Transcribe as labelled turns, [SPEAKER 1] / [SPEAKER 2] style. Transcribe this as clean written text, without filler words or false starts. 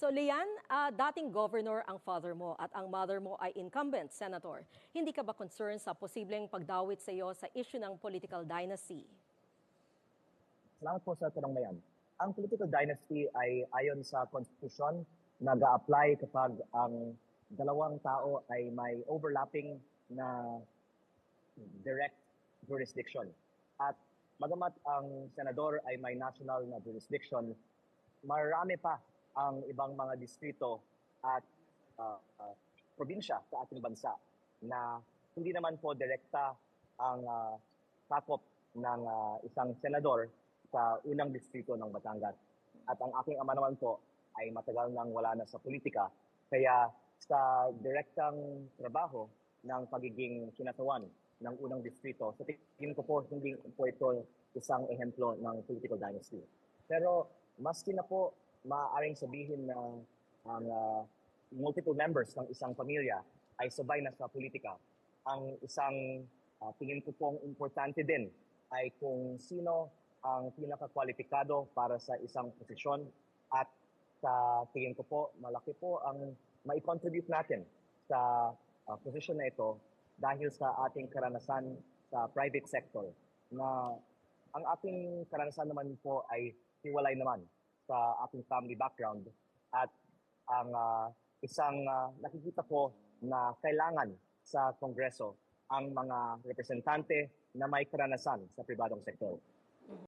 [SPEAKER 1] So Lian, dating governor ang father mo at ang mother mo ay incumbent senator. Hindi ka ba concerned sa posibleng pagdawit sa iyo sa issue ng political dynasty?
[SPEAKER 2] Salamat po sa tanong na yan. Ang political dynasty ay ayon sa konstitusyon, nag-a-apply kapag ang dalawang tao ay may overlapping na direct jurisdiction. At bagamat ang senador ay may national na jurisdiction, marami pa ang ibang mga distrito at probinsya sa ating bansa na hindi naman po direkta ang sakop ng isang senador sa unang distrito ng Batangas. At ang aking ama naman po ay matagal nang wala na sa politika. Kaya sa direktang trabaho ng pagiging kinatawan ng unang distrito, sa tingin ko po hindi po ito isang ehemplo ng political dynasty. Pero maski na po maaaring sabihin na ang multiple members ng isang pamilya ay sabay na sa politika, ang isang tingin ko pong importante din ay kung sino ang pinaka-kwalipikado para sa isang posisyon at sa tingin ko po malaki po ang mai-contribute natin sa posisyon na ito dahil sa ating karanasan sa private sector na ang ating karanasan naman po ay hiwalay naman sa ating family background at ang isang nakikita ko na kailangan sa Kongreso ang mga representante na may karanasan sa pribadong sektor.